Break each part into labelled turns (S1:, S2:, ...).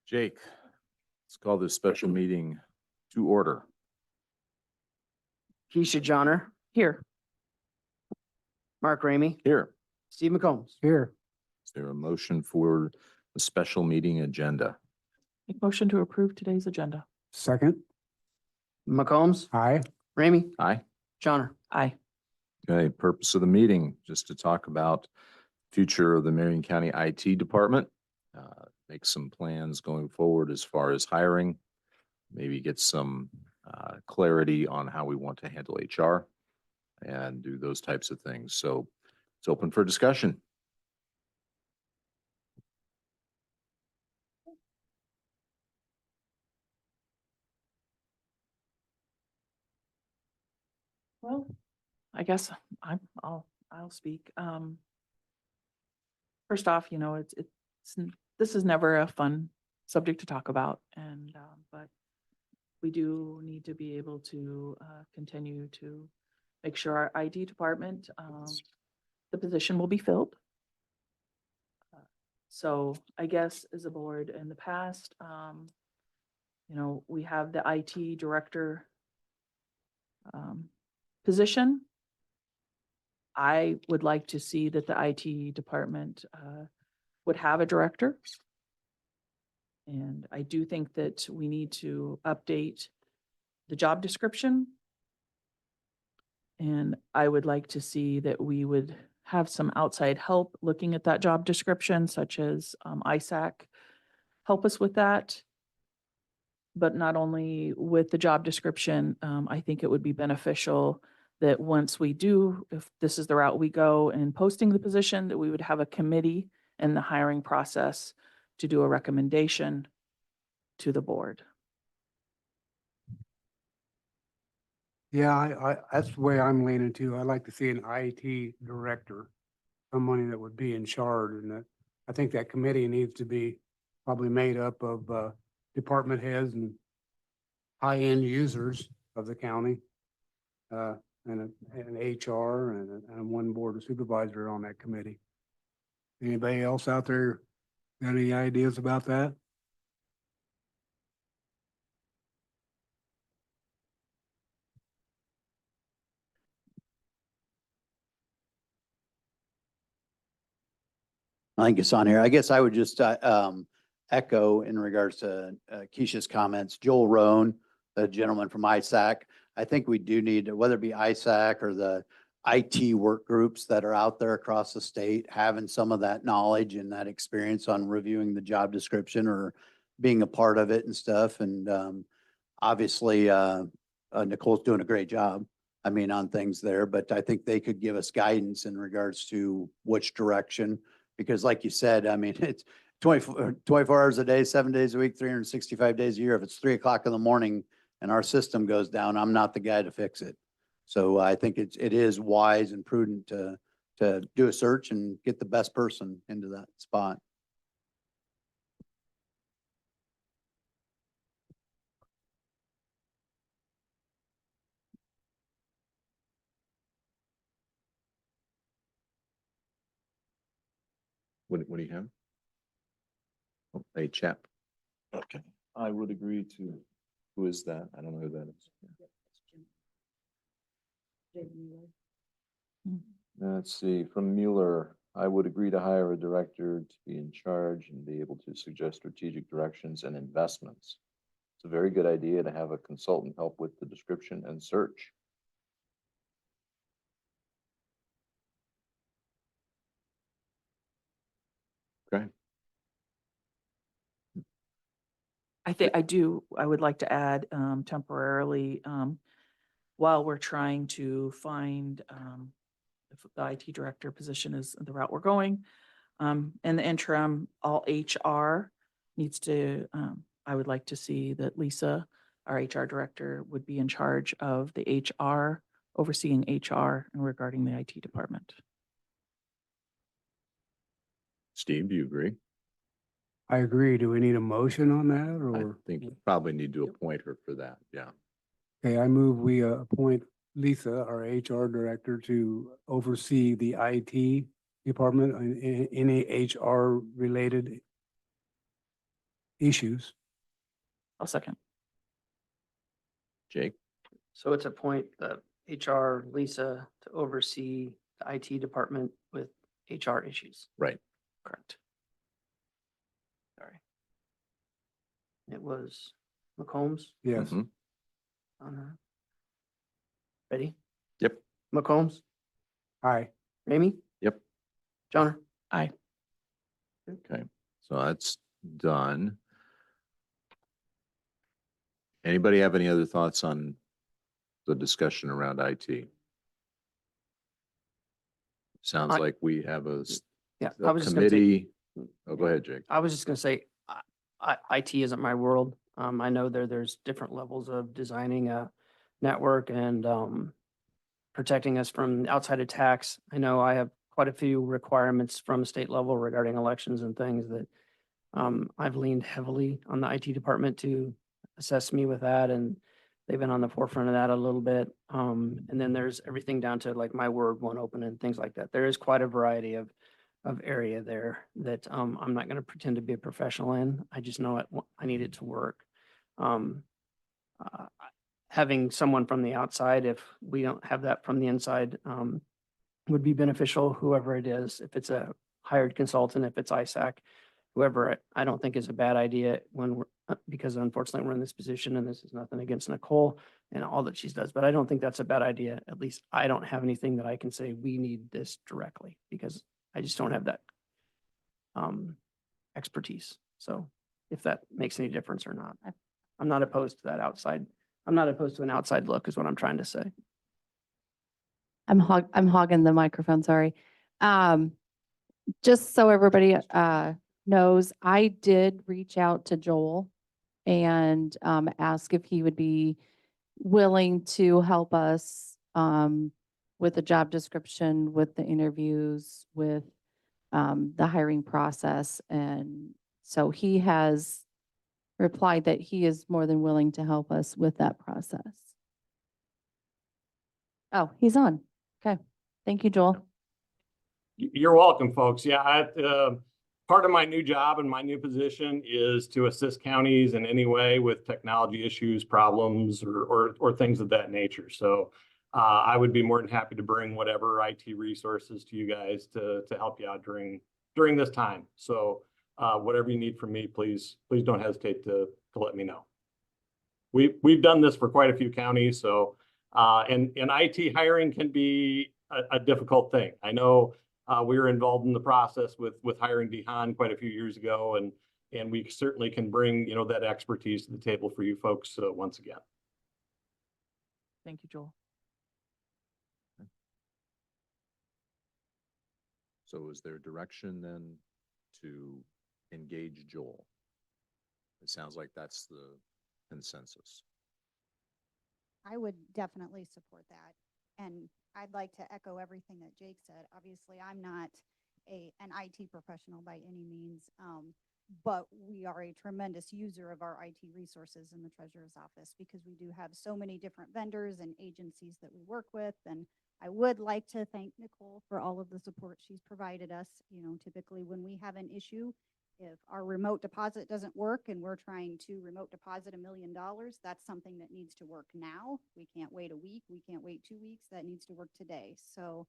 S1: Jake, let's call this special meeting to order.
S2: Keisha Johnner,
S3: Here.
S2: Mark Ramey,
S1: Here,
S2: Steve McCombs.
S3: Here.
S1: is there a motion for the special meeting agenda?
S3: Make motion to approve today's agenda.
S4: Second.
S2: McCombs,
S4: Aye.
S2: Ramey,
S1: Aye.
S2: Johnner.
S3: Aye.
S1: Okay, purpose of the meeting, just to talk about future of the Marion County IT department. Make some plans going forward as far as hiring, maybe get some clarity on how we want to handle HR and do those types of things. So it's open for discussion.
S3: Well, I guess I'll speak. First off, this is never a fun subject to talk about, but we do need to be able to continue to make sure our IT department, the position will be filled. So I guess as a board in the past, we have the IT director position. I would like to see that the IT department would have a director. And I do think that we need to update the job description. And I would like to see that we would have some outside help looking at that job description, such as ISAC, help us with that. But not only with the job description, I think it would be beneficial that once we do, if this is the route we go in posting the position, that we would have a committee in the hiring process to do a recommendation to the board.
S4: Yeah, that's the way I'm leaning too. I'd like to see an IT director, somebody that would be in charge, and that, I think that committee needs to be probably made up of department heads and high-end users of the county, and an HR and one board of supervisor on that committee. Anybody else out there got any ideas about that?
S5: I think it's on here. I guess I would just echo in regards to Keisha's comments. Joel Roan, the gentleman from ISAC, I think we do need, whether it be ISAC or the IT work groups that are out there across the state, having some of that knowledge and that experience on reviewing the job description or being a part of it and stuff. And obviously, Nicole's doing a great job, I mean, on things there, but I think they could give us guidance in regards to which direction. Because like you said, I mean, it's 24 hours a day, 7 days a week, 365 days a year. If it's 3 o'clock in the morning and our system goes down, I'm not the guy to fix it. So I think it is wise and prudent to do a search and get the best person into that spot.
S1: What do you have? Oh, a chap. Okay, I would agree to, who is that? I don't know who that is. Let's see, from Mueller, I would agree to hire a director to be in charge and be able to suggest strategic directions and investments. It's a very good idea to have a consultant help with the description and search. Okay.
S3: I would like to add temporarily, while we're trying to find if the IT director position is the route we're going. In the interim, all HR needs to, I would like to see that Lisa, our HR director, would be in charge of the HR, overseeing HR and regarding the IT department.
S1: Steve, do you agree?
S4: I agree. Do we need a motion on that
S1: I
S4: or?
S1: think we probably need to appoint her for that, yeah.
S4: Okay, I move we appoint Lisa, our HR director, to oversee the IT department and any HR related issues.
S3: I'll second.
S1: Jake?
S2: So it's appoint the HR Lisa to oversee the IT department with HR issues.
S1: Right.
S3: Correct.
S2: Sorry. It was McCombs.
S4: Yes.
S1: Mhm.
S2: Ready?
S1: Yep.
S2: McCombs,
S4: Aye.
S2: Ramey,
S1: Yep.
S2: Johnner.
S3: Aye.
S1: Okay, so that's done. Anybody have any other thoughts on the discussion around IT? Sounds
S2: I-
S1: like we have
S2: Yeah,
S1: a
S2: I was just gonna say,
S1: committee. Oh, go ahead, Jake.
S2: I was just gonna say, IT isn't my world. I know there's different levels of designing a network and, protecting us from outside attacks. I know I have quite a few requirements from state level regarding elections and things that, I've leaned heavily on the IT department to assess me with that, and they've been on the forefront of that a little bit. And then there's everything down to like my word won't open and things like that. There is quite a variety of area there that, I'm not gonna pretend to be a professional in. I just know I need it to work. Um, uh, Having someone from the outside, if we don't have that from the inside, would be beneficial, whoever it is, if it's a hired consultant, if it's ISAC, whoever, I don't think is a bad idea when we're, because unfortunately we're in this position, and this is nothing against Nicole and all that she does, but I don't think that's a bad idea. At least I don't have anything that I can say, we need this directly, because I just don't have that expertise. So if that makes any difference or not, I'm not opposed to that outside. I'm not opposed to an outside look is what I'm trying to say.
S6: I'm hogging the microphone, sorry. Just so everybody knows, I did reach out to Joel and ask if he would be willing to help us with the job description, with the interviews, with the hiring process. And so he has replied that he is more than willing to help us with that process. Oh, he's on. Okay. Thank you, Joel.
S7: You're welcome, folks. Yeah, part of my new job and my new position is to assist counties in any way with technology issues, problems, or things of that nature. So I would be more than happy to bring whatever IT resources to you guys to help you out during this time. So whatever you need from me, please don't hesitate to let me know. We've done this for quite a few counties, so and IT hiring can be a difficult thing. I know we were involved in the process with hiring Dehan quite a few years ago, and we certainly can bring that expertise to the table for you folks once again.
S3: Thank you, Joel.
S1: So is there direction then to engage Joel? It sounds like that's the consensus.
S8: I would definitely support that. And I'd like to echo everything that Jake said. Obviously, I'm not an IT professional by any means, but we are a tremendous user of our IT resources in the treasurer's office because we do have so many different vendors and agencies that we work with. And I would like to thank Nicole for all of the support she's provided us. Typically when we have an issue, if our remote deposit doesn't work and we're trying to remote deposit $1 million, that's something that needs to work now. We can't wait a week. We can't wait 2 weeks. That needs to work today. So,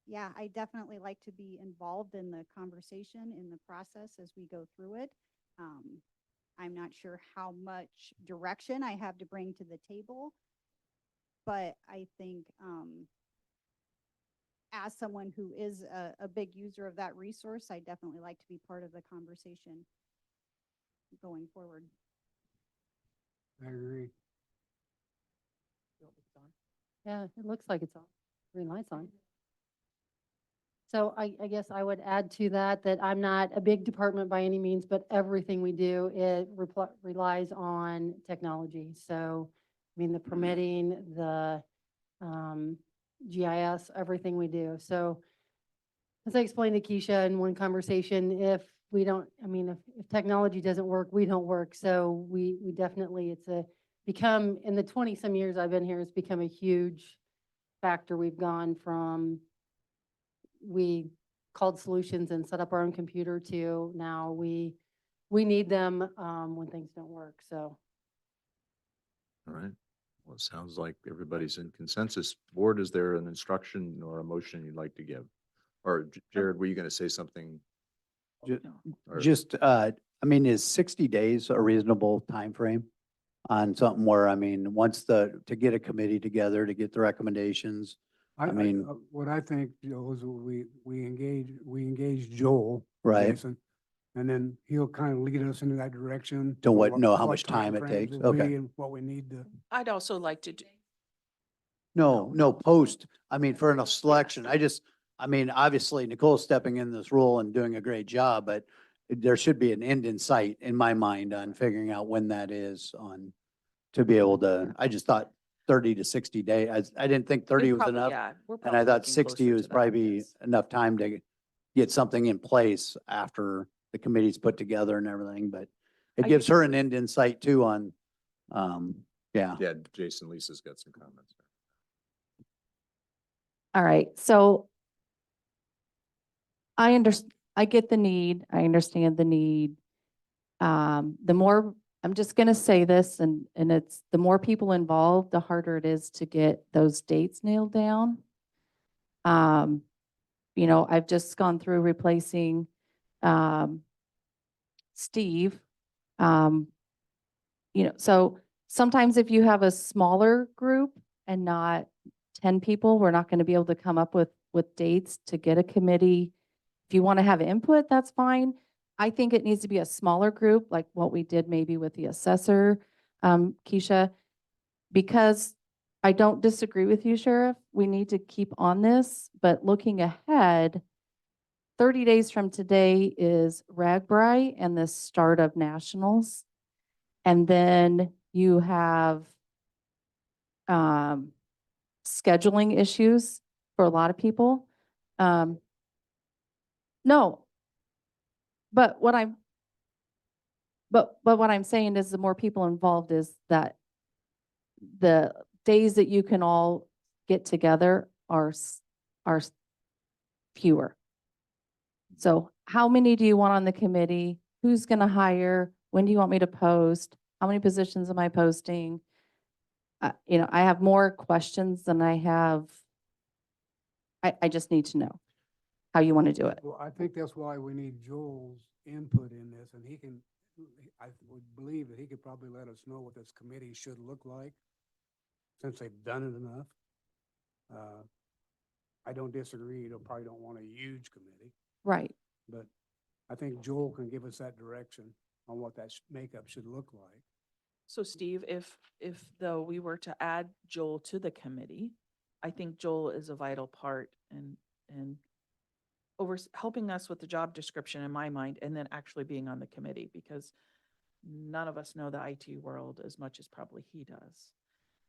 S8: yeah, I definitely like to be involved in the conversation, in the process as we go through it. I'm not sure how much direction I have to bring to the table, but I think, as someone who is a big user of that resource, I definitely like to be part of the conversation going forward.
S4: I agree.
S9: Yeah, it looks like it's on. Green light's on. So I guess I would add to that I'm not a big department by any means, but everything we do, it relies on technology. So, I mean, the permitting, the GIS, everything we do. So as I explained to Keisha in one conversation, if technology doesn't work, we don't work. So we definitely, become, in the 20 some years I've been here, it's become a huge factor. We've gone from, we called solutions and set up our own computer to now we we need them, when things don't work, so.
S1: All right. Well, it sounds like everybody's in consensus. Board, is there an instruction or a motion you'd like to give? Or Jared, were you going to say something?
S5: Ju-
S1: Or-
S5: Just, I mean, is 60 days a reasonable time frame on something where, I mean, to get a committee together, to get the recommendations? I mean-
S4: What I think, Joe, is we engage Joel.
S5: Right.
S4: Jason, and then he'll kind of lead us into that direction.
S5: To
S4: of
S5: know how
S4: what
S5: much time it
S4: timeframes
S5: takes.
S4: will be
S5: Okay.
S4: And what we need to.
S3: I'd also like to,
S5: No, post, I mean, for a selection, I mean, obviously Nicole's stepping in this role and doing a great job, but there should be an end in sight in my mind on figuring out when that is to be able to, I just thought 30 to 60 days. I didn't think 30 was enough. And I thought 60 was probably enough time to get something in place after the committee's put together and everything, but it
S3: I
S5: gives
S3: think-
S5: her an end in sight too on, yeah.
S1: Yeah, Jason, Lisa's got some comments.
S6: All right, so I get the need, I understand the need. The more, I'm just gonna say this, and it's, the more people involved, the harder it is to get those dates nailed down. You know, I've just gone through replacing, Steve. You know, so sometimes if you have a smaller group and not 10 people, we're not going to be able to come up with dates to get a committee. If you want to have input, that's fine. I think it needs to be a smaller group, like what we did maybe with the assessor, Keisha, because I don't disagree with you, Sheriff. We need to keep on this, but looking ahead, 30 days from today is RAGBRAI and the start of nationals. And then you have scheduling issues for a lot of people. No, but what I'm saying is the more people involved is that the days that you can all get together are fewer. So how many do you want on the committee? Who's going to hire? When do you want me to post? How many positions am I posting? You know, I have more questions than I have. I just need to know how you want to do it.
S4: Well, I think that's why we need Joel's input in this, and I would believe that he could probably let us know what this committee should look like, since they've done it enough. I don't disagree, they probably don't want a huge committee,
S6: Right.
S4: but I think Joel can give us that direction on what that makeup should look like.
S3: So Steve, if though we were to add Joel to the committee, I think Joel is a vital part in helping us with the job description in my mind, and then actually being on the committee, because none of us know the IT world as much as probably he does.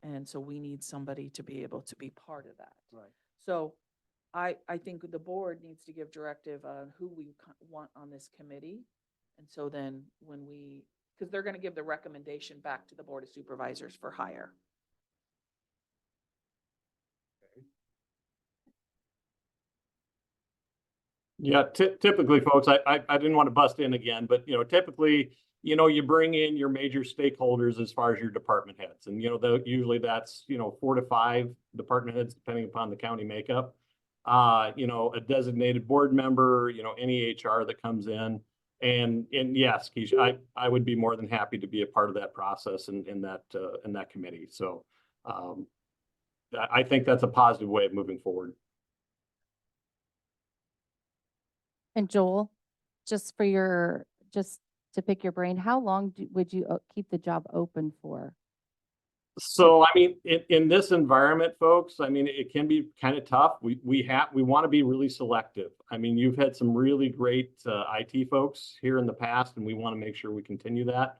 S3: And so we need somebody to be able to be part of that.
S4: Right.
S3: So I think the board needs to give directive on who we want on this committee. And so then when because they're going to give the recommendation back to the Board of Supervisors for hire.
S7: Yeah, typically, folks, I didn't want to bust in again, but typically, you bring in your major stakeholders as far as your department heads, and usually that's 4 to 5 department heads depending upon the county makeup. A designated board member, any HR that comes in, and yes, Keisha, I would be more than happy to be a part of that process and in that committee. So I think that's a positive way of moving forward.
S6: And Joel, just to pick your brain, how long would you keep the job open for?
S7: So, I mean, in this environment, folks, I mean, it can be kind of tough. We want to be really selective. I mean, you've had some really great IT folks here in the past, and we want to make sure we continue that.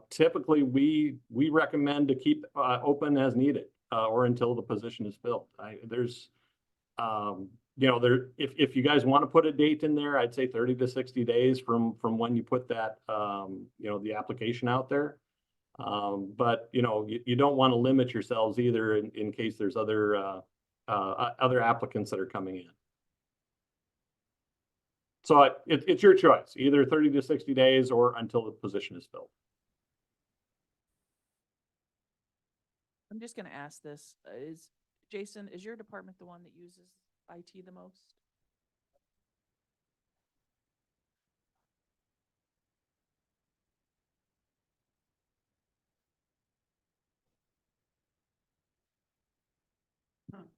S7: Typically, we recommend to keep open as needed or until the position is filled. If you guys want to put a date in there, I'd say 30 to 60 days from when you put that, the application out there. But you don't want to limit yourselves either in case there's other applicants that are coming in. So it's your choice, either 30 to 60 days or until the position is filled.
S3: I'm just gonna ask this, Jason, is your department the one that uses IT the most?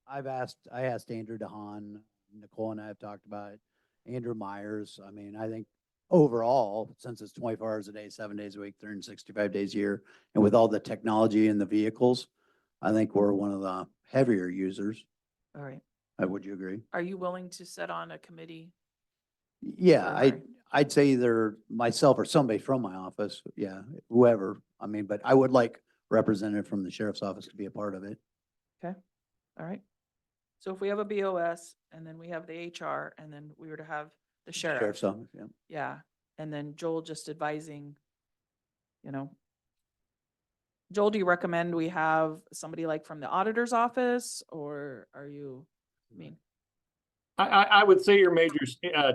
S5: I asked Andrew DeHaan, Nicole and I have talked about it, Andrew Myers. I mean, I think overall, since it's 24 hours a day, 7 days a week, 365 days a year, and with all the technology in the vehicles, I think we're one of the heavier users.
S3: All right.
S5: Would you agree?
S3: Are you willing to sit on a committee?
S5: Yeah,
S3: for
S5: I'd,
S3: hiring?
S5: I'd say either myself or somebody from my office. Yeah, whoever. I mean, but I would like representative from the sheriff's office to be a part of it.
S3: All right. So if we have a BOS and then we have the HR and then we were to have the sheriff,
S5: Sheriff's office, yeah.
S3: yeah, and then Joel just advising, you know. Joel, do you recommend we have somebody like from the auditor's office, or are you, I mean,
S7: I would say your major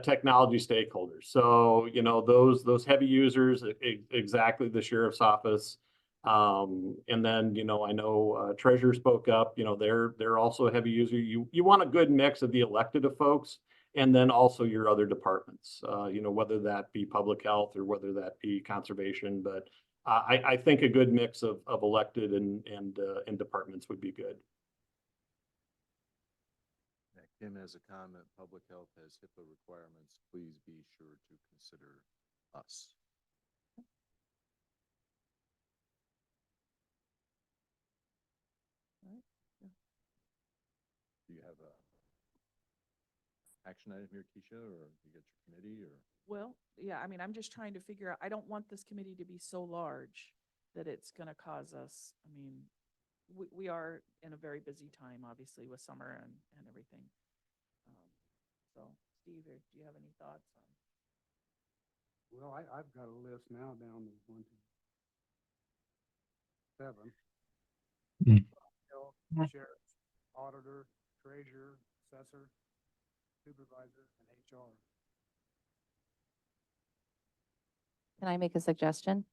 S7: technology stakeholders. So, you know, those heavy users, exactly the sheriff's office. And then, you know, I know Treasurer spoke up, you know, they're also a heavy user. You want a good mix of the elected of folks and then also your other departments, you know, whether that be public health or whether that be conservation. But I think a good mix of elected and departments would be good.
S1: Kim has a comment, public health has HIPAA requirements. Please be sure to consider us. Do you have a action item here, Keisha, or you got your committee, or?
S3: well, yeah, I mean, I'm just trying to figure out, I don't want this committee to be so large that it's gonna cause us, I mean, we are in a very busy time, obviously, with summer and everything. So, Steve, do you have any thoughts on?
S4: Well, I've got a list now down to 1, 2, 7. Sheriff, auditor, treasurer, assessor, supervisor, and HR.
S6: Can I make a suggestion?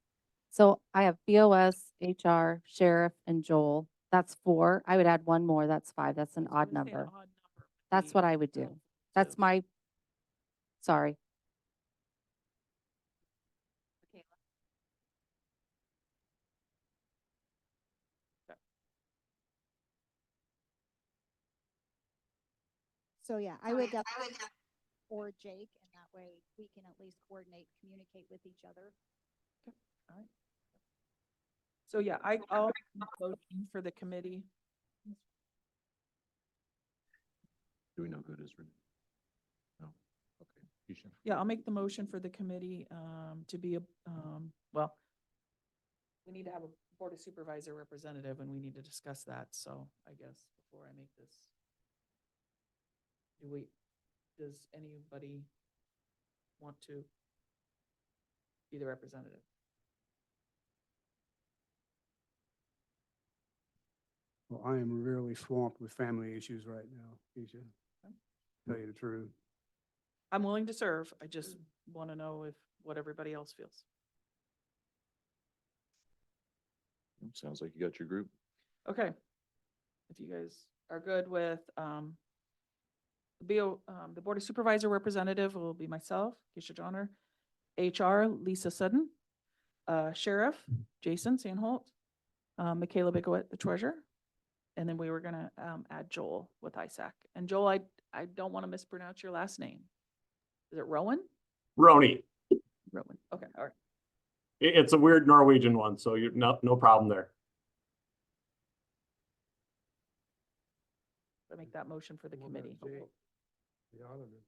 S6: So I have BOS, HR, sheriff, and Joel. That's 4. I would add one more. That's 5. That's an
S3: I was
S6: odd
S3: gonna say an
S6: number.
S3: odd number would
S6: That's
S3: be
S6: what I would do.
S3: helpful
S6: That's
S3: to-
S6: my, sorry.
S8: So yeah, I would definitely or Jake, and that way we can at least coordinate, communicate with each other.
S3: So yeah, I'll vote for the committee.
S1: Do we know who it is? Renee? No. Okay. Keisha.
S3: Yeah, I'll make the motion for the committee, to be a, well, we need to have a board of supervisor representative and we need to discuss that. So I guess before I make this, does anybody want to be the representative?
S4: Well, I am really swamped with family issues right now, Keisha. Tell you the truth.
S3: I'm willing to serve. I just want to know what everybody else feels.
S1: Sounds like you got your group.
S3: Okay. If you guys are good with, the Board of Supervisor representative will be myself, Keisha Johnner, HR, Lisa Sudden, Sheriff, Jason Sanholt, Michaela Bigowit, the treasurer, and then we were gonna, add Joel with ISAC. And Joel, I don't want to mispronounce your last name. Is it Rowan?
S7: Roni,
S3: Rowan. Okay, all right.
S7: it's a weird Norwegian one, so you're no problem there.
S3: I make that motion for the
S4: What about
S3: committee.
S4: Jake? The auditor.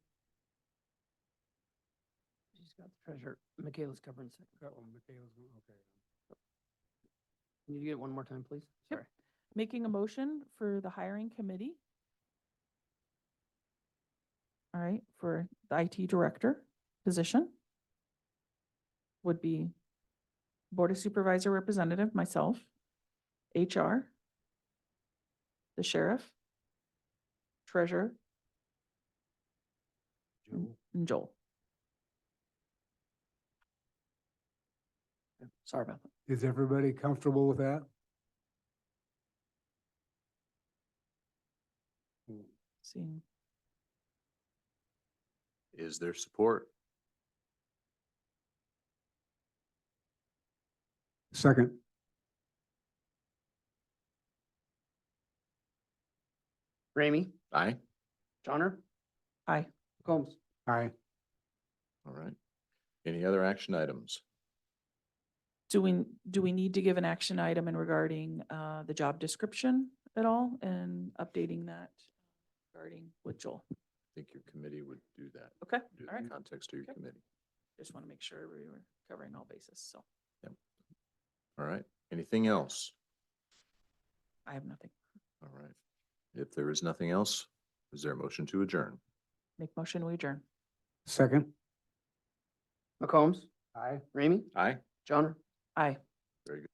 S2: She's got the treasurer. Michaela's covering second.
S4: That one, Michaela's, okay.
S2: Can you get it one more time, please?
S3: Yep.
S2: Sorry.
S3: Making a motion for the hiring committee. All right, for the IT director position would be Board of Supervisor representative, myself, HR, the sheriff, treasurer,
S4: Joel.
S3: and Joel.
S2: Sorry about that.
S4: Is everybody comfortable with that?
S3: Seeing,
S1: Is there support?
S4: Second,
S2: Ramey,
S1: Aye?
S2: Johnner,
S3: aye.
S2: Combs.
S4: aye.
S1: All right. Any other action items?
S3: Do we need to give an action item in regarding the job description at all and updating that regarding with Joel?
S1: I think your committee would do that.
S3: Okay,
S1: Do
S3: all right.
S1: the context of your
S3: Okay.
S1: committee.
S3: Just want to make sure we were covering all bases, so
S1: All right. Anything else?
S3: I have nothing.
S1: All right. If there is nothing else, is there a motion to adjourn?
S3: Make motion, we adjourn.
S4: Second,
S2: McCombs,
S4: aye.
S2: Ramey,
S1: Aye.
S2: Johnner.
S3: Aye.
S1: Very good.